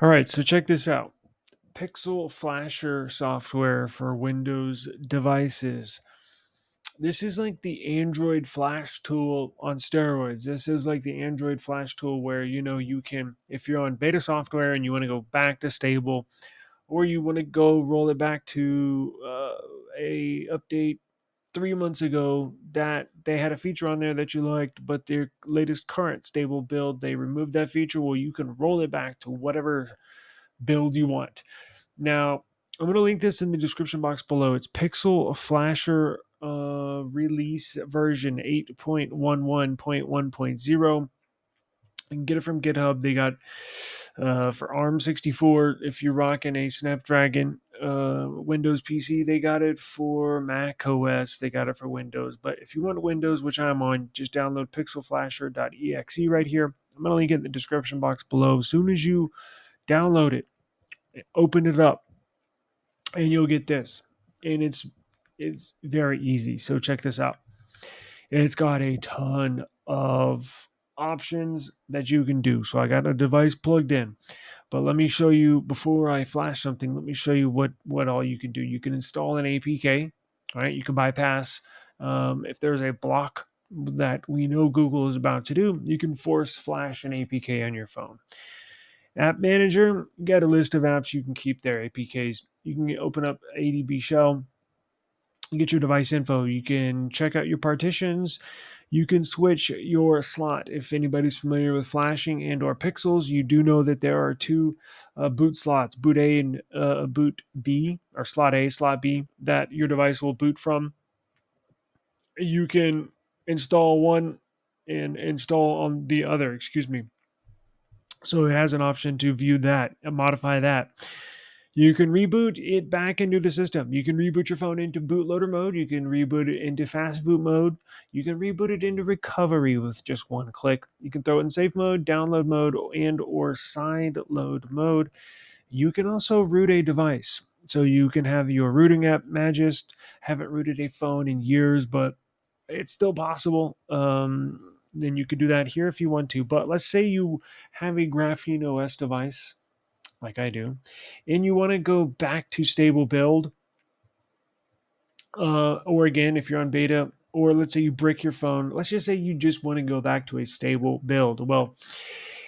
All right, so check this out. PixelFlasher software for Windows devices. This is like the Android Flash tool on steroids. This is like the Android Flash tool where you can, if you're on beta software and you want to go back to stable, or you want to go roll it back to a update 3 months ago that they had a feature on there that you liked, but their latest current stable build they removed that feature. Well, you can roll it back to whatever build you want. Now, I'm going to link this in the description box below. It's PixelFlasher release version 8.11.1.0. You can get it from GitHub. They got for ARM 64. If you're rocking a Snapdragon Windows PC, they got it for Mac OS. They got it for Windows. But if you want Windows, which I'm on, just download pixelflasher.exe right here. I'm going to link it in the description box below. As soon as you download it, open it up, and you'll get this. And it's very easy. So check this out. It's got a ton of options that you can do. So I got a device plugged in, but let me show you before I flash something. Let me show you what all you can do. You can install an APK. All right, you can bypass if there's a block that we know Google is about to do. You can force flash an APK on your phone. App Manager, you got a list of apps you can keep there, APKs. You can open up ADB shell, you get your device info. You can check out your partitions. You can switch your slot. If anybody's familiar with flashing and or pixels, you do know that there are two boot slots, boot A and boot B, or slot A, slot B, that your device will boot from. You can install one and install on the other, excuse me. So it has an option to view that and modify that. You can reboot it back into the system. You can reboot your phone into bootloader mode. You can reboot it into fast boot mode. You can reboot it into recovery with just one click. You can throw it in safe mode, download mode, and or side load mode. You can also root a device. So you can have your rooting app, Magist. Haven't rooted a phone in years, but it's still possible. Then you could do that here if you want to. But let's say you have a Graphene OS device, like I do, and you want to go back to stable build, or again, if you're on beta, or let's say you brick your phone. Let's just say you just want to go back to a stable build. Well,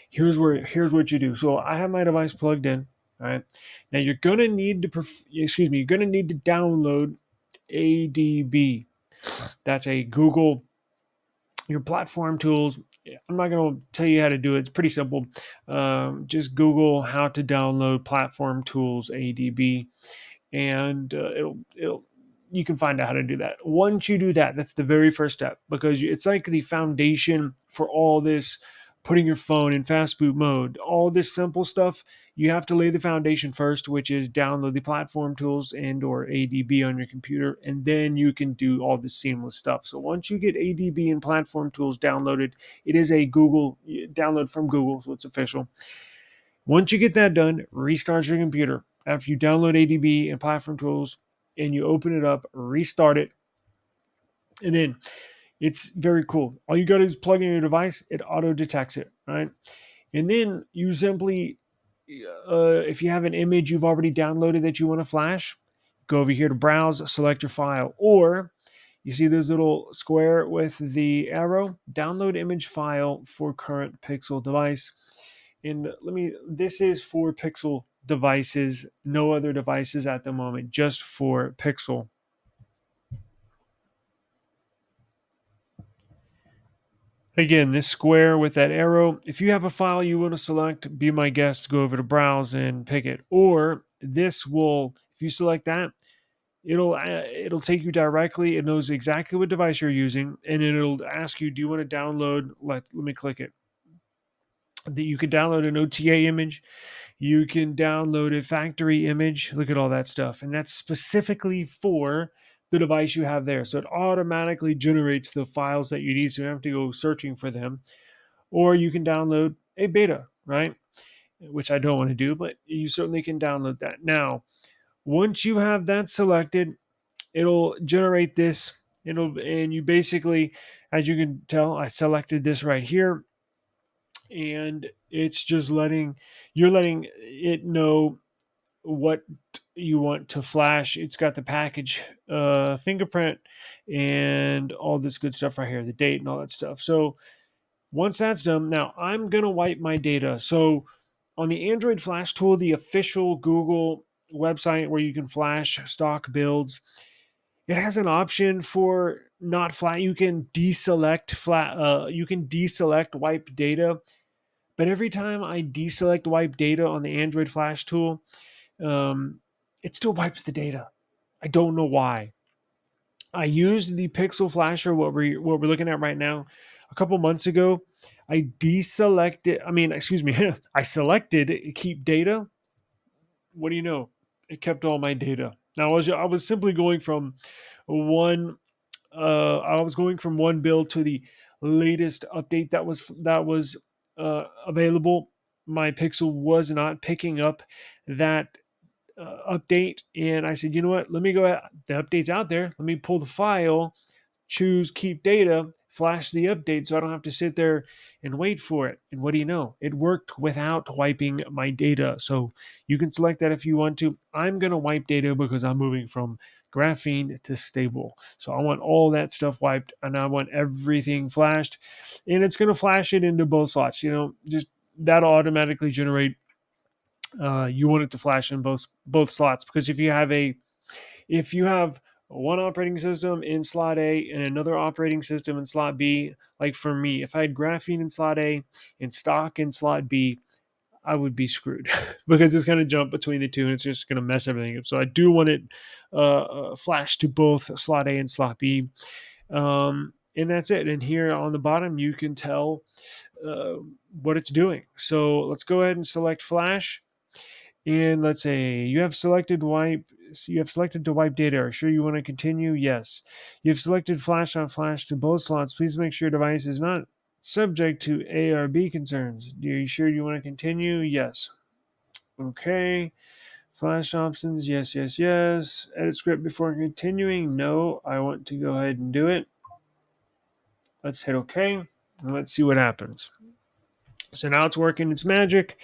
here's what you do. So I have my device plugged in. All right. Now you're gonna need to you're gonna need to download ADB. That's a Google your platform tools. I'm not going to tell you how to do it. It's pretty simple. Just Google how to download platform tools ADB, and it'll you can find out how to do that. Once you do that, that's the very first step, because it's like the foundation for all this. Putting your phone in fast boot mode, all this simple stuff, you have to lay the foundation first, which is download the platform tools and or ADB on your computer, and then you can do all the seamless stuff. So once you get ADB and platform tools downloaded, it is a Google download from Google, so it's official. Once you get that done, restart your computer. After you download ADB and platform tools and you open it up, restart it, and then it's very cool. All you got to do is plug in your device, it auto detects it, right? And then you simply, if you have an image you've already downloaded that you want to flash, go over here to browse, select your file, or you see this little square with the arrow, download image file for current Pixel device. And this is for Pixel devices, no other devices at the moment, just for Pixel. Again, this square with that arrow, if you have a file you want to select, be my guest, go over to browse and pick it. Or this will, if you select that, it'll take you directly. It knows exactly what device you're using, and it'll ask you, do you want to download, let me click it. That you can download an OTA image, you can download a factory image. Look at all that stuff. And that's specifically for the device you have there. So it automatically generates the files that you need. So you don't have to go searching for them. Or you can download a beta, right? Which I don't want to do, but you certainly can download that. Now, once you have that selected, it'll generate this. And you basically, as you can tell, I selected this right here. and it's just letting it know what you want to flash. It's got the package fingerprint and all this good stuff right here, the date and all that stuff. So once that's done, now I'm gonna wipe my data. So on the Android Flash tool, the official Google website where you can flash stock builds, it has an option for not flat. You can deselect flat. You can deselect wipe data, but every time I deselect wipe data on the Android Flash tool, um, it still wipes the data. I don't know why. I used the PixelFlasher, what we're looking at right now, a couple months ago. I deselected. I mean, excuse me. I selected keep data. What do you know? It kept all my data. Now I was simply going from one. I was going from one build to the latest update that was available. My Pixel was not picking up that update, and I said, you know what? Let me go. The update's out there. Let me pull the file, choose keep data, flash the update, so I don't have to sit there and wait for it. And what do you know? It worked without wiping my data. So you can select that if you want to. I'm gonna wipe data because I'm moving from graphene to stable. So I want all that stuff wiped, and I want everything flashed, and it's gonna flash it into both slots. Just that'll automatically generate you want it to flash in both slots, because if you have one operating system in slot A and another operating system in slot B, like for me, if I had graphene in slot A and stock in slot B, I would be screwed because it's going to jump between the two and it's just going to mess everything up. So I do want it flashed to both slot A and slot B. And that's it. And here on the bottom, you can tell uh, what it's doing. So let's go ahead and select flash. And let's say you have selected to wipe data. Are you sure you want to continue? Yes. You've selected flash on flash to both slots. Please make sure your device is not subject to A or B concerns. Are you sure you want to continue? Yes. Okay. Flash options. Yes, yes, yes. Edit script before continuing. No, I want to go ahead and do it. Let's hit OK. And let's see what happens. So now it's working its magic.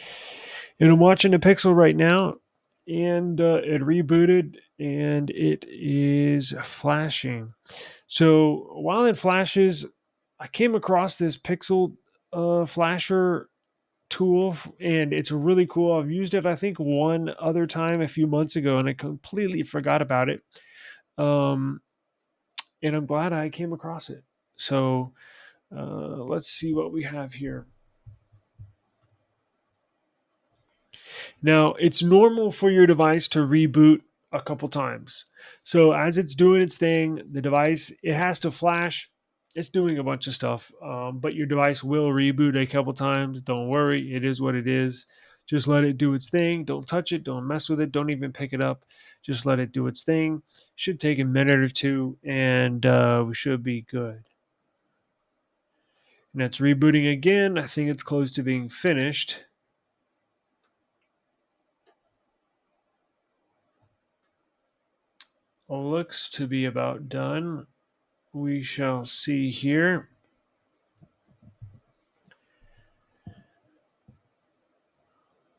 And I'm watching the Pixel right now, and it rebooted and it is flashing. So while it flashes, I came across this Pixel flasher tool, and it's really cool. I've used it, I think, one other time a few months ago, and I completely forgot about it. Um, and I'm glad I came across it. So let's see what we have here. Now, it's normal for your device to reboot a couple times. So as it's doing its thing, the device, it has to flash. It's doing a bunch of stuff, but your device will reboot a couple times. Don't worry, it is what it is. Just let it do its thing. Don't touch it. Don't mess with it. Don't even pick it up. Just let it do its thing. Should take a minute or two, and we should be good. And it's rebooting again. I think it's close to being finished. Looks to be about done. We shall see here.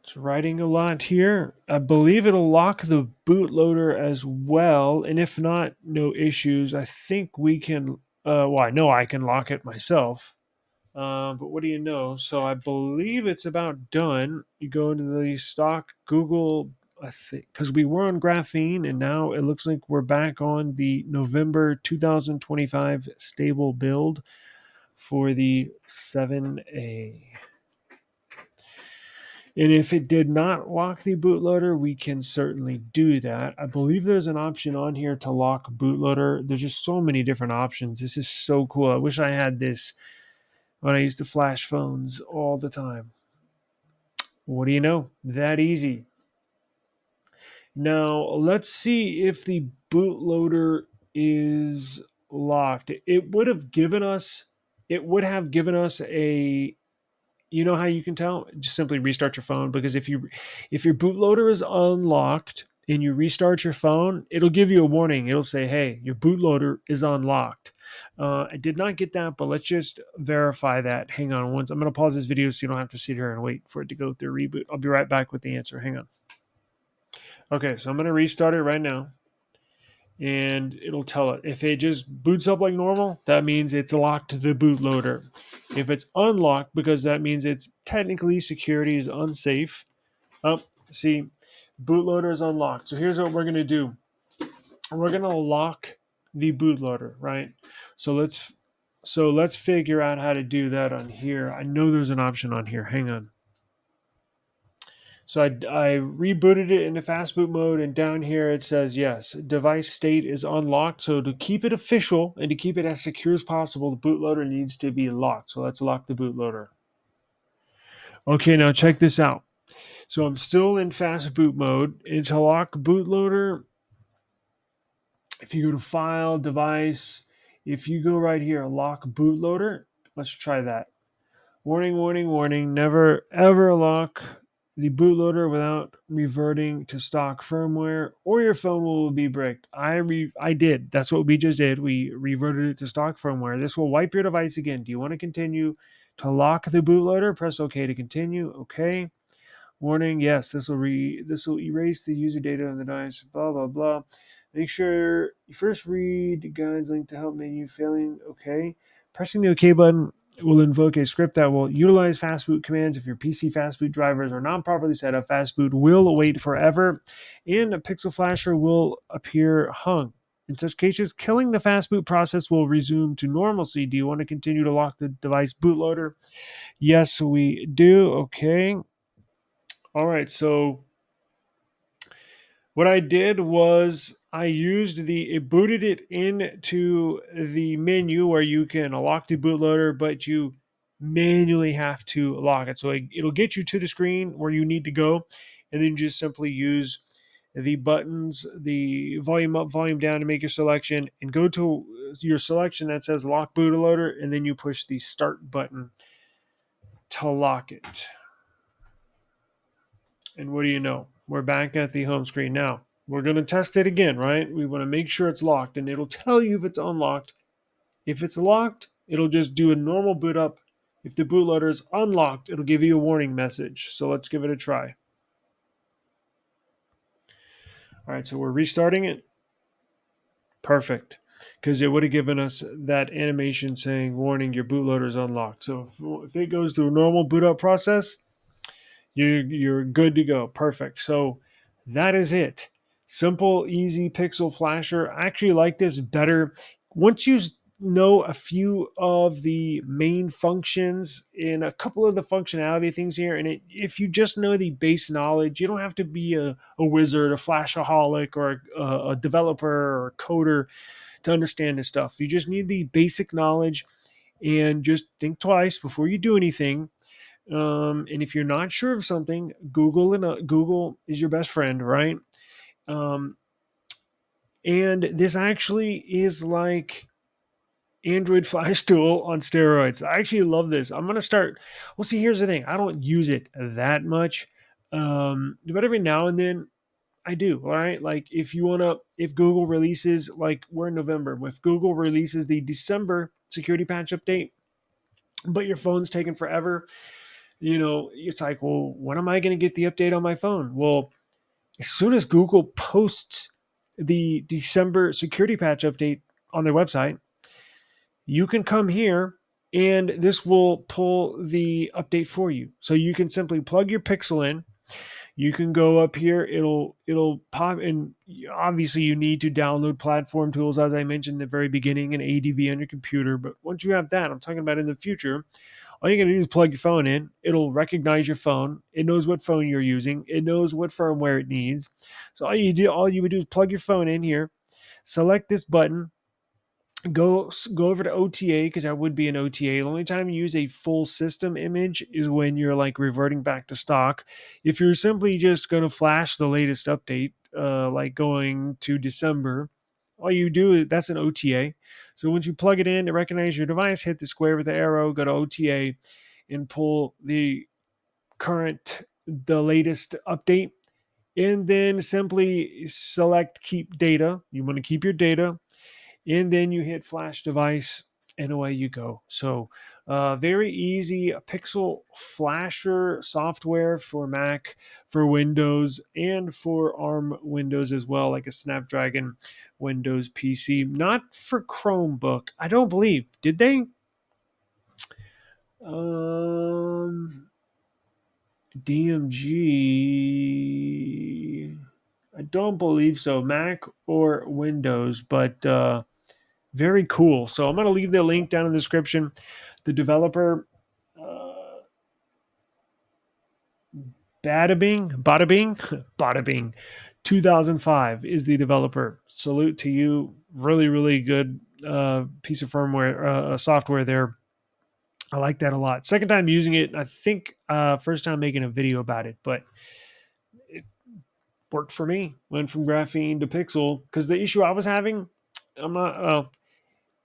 It's writing a lot here. I believe it'll lock the bootloader as well. And if not, no issues. I think we can, well, I know I can lock it myself. But what do you know? So I believe it's about done. You go into the stock Google, I think, because we were on graphene and now it looks like we're back on the November 2025 stable build for the 7A. And if it did not lock the bootloader, we can certainly do that. I believe there's an option on here to lock bootloader. There's just so many different options. This is so cool. I wish I had this when I used to flash phones all the time. What do you know? That easy. Now, let's see if the bootloader is locked. It would have given us a, you know how you can tell? Just simply restart your phone, because if your bootloader is unlocked, and you restart your phone, it'll give you a warning. It'll say, hey, your bootloader is unlocked. I did not get that, but let's just verify that. Hang on once. I'm going to pause this video so you don't have to sit here and wait for it to go through reboot. I'll be right back with the answer. Hang on. Okay, so I'm going to restart it right now, and it'll tell it. If it just boots up like normal, that means it's locked to the bootloader. If it's unlocked, because that means it's technically security is unsafe. Oh, see, bootloader is unlocked. So here's what we're going to do. We're going to lock the bootloader, right? So let's figure out how to do that on here. I know there's an option on here. Hang on. So I rebooted it into fast boot mode, and down here it says, yes, device state is unlocked. So to keep it official and to keep it as secure as possible, the bootloader needs to be locked. So let's lock the bootloader. Okay, now check this out. So I'm still in fast boot mode. And to lock bootloader, if you go to File, Device, if you go right here, Lock Bootloader, let's try that. Warning, warning, warning. Never ever lock the bootloader without reverting to stock firmware, or your phone will be bricked. I did. That's what we just did. We reverted it to stock firmware. This will wipe your device again. Do you want to continue to lock the bootloader? Press OK to continue. OK. Warning, yes, this will erase the user data on the device, blah, blah, blah. Make sure you first read the guides link to help menu. Failing OK. Pressing the OK button will invoke a script that will utilize fastboot commands. If your PC fastboot drivers are not properly set up, fastboot will wait forever, and a PixelFlasher will appear hung. In such cases, killing the fastboot process will resume to normalcy. Do you want to continue to lock the device bootloader? Yes, we do. Okay. All right, so what I did was it booted it into the menu where you can lock the bootloader, but you manually have to lock it. So it'll get you to the screen where you need to go, and then you just simply use the buttons, the volume up, volume down to make your selection, and go to your selection that says lock bootloader, and then you push the start button to lock it. And what do you know? We're back at the home screen now. We're going to test it again, right? We want to make sure it's locked, and it'll tell you if it's unlocked. If it's locked, it'll just do a normal boot up. If the bootloader is unlocked, it'll give you a warning message. So let's give it a try. All right, so we're restarting it. Perfect, because it would have given us that animation saying, warning, your bootloader is unlocked. So if it goes through a normal boot up process, you're good to go. Perfect. So that is it. Simple, easy PixelFlasher. I actually like this better. Once you know a few of the main functions and a couple of the functionality things here, and if you just know the base knowledge, you don't have to be a wizard, a flashaholic, or a developer or a coder to understand this stuff. You just need the basic knowledge, and just think twice before you do anything. And if you're not sure of something, Google is your best friend, right? Um, and this actually is like Android Flash Tool on steroids. I actually love this. I'm gonna start. Well, see, here's the thing. I don't use it that much, but every now and then I do. Right? Like if Google releases, like we're in November, if Google releases the December security patch update, but your phone's taking forever, it's like, well, when am I going to get the update on my phone? Well, as soon as Google posts the December security patch update on their website, you can come here and this will pull the update for you. So you can simply plug your Pixel in. You can go up here. It'll pop, and obviously you need to download Platform Tools, as I mentioned in the very beginning, and ADV on your computer. But once you have that, I'm talking about in the future, all you're going to do is plug your phone in. It'll recognize your phone. It knows what phone you're using. It knows what firmware it needs. So all you would do is plug your phone in here, select this button, go over to OTA, because that would be an OTA. The only time you use a full system image is when you're like reverting back to stock. If you're simply just going to flash the latest update, like going to December, all you do is that's an OTA. So once you plug it in, to recognize your device, hit the square with the arrow, go to OTA, and pull the latest update. and then simply select keep data. You want to keep your data, and then you hit flash device, and away you go. So very easy PixelFlasher software for Mac, for Windows, and for ARM Windows as well, like a Snapdragon Windows PC. Not for Chromebook, I don't believe. Did they? DMG. I don't believe so. Mac or Windows, but very cool. So I'm going to leave the link down in the description. The developer, uh, Bada Bing, Bada Bing, 2005 is the developer. Salute to you. Really, really good piece of firmware, software there. I like that a lot. Second time using it. I think first time making a video about it, but it worked for me. Went from graphene to pixel because the issue I was having, I'm not.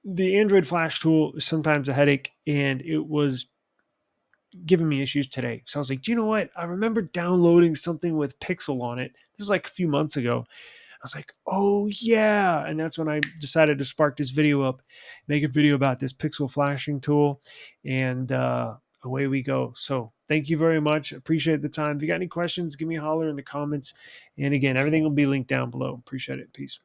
The Android Flash tool is sometimes a headache, and it was giving me issues today. So I was like, do you know what? I remember downloading something with Pixel on it. This is like a few months ago. I was like, oh yeah. And that's when I decided to spark this video up, make a video about this Pixel flashing tool. And away we go. So thank you very much. Appreciate the time. If you got any questions, give me a holler in the comments. And again, everything will be linked down below. Appreciate it. Peace.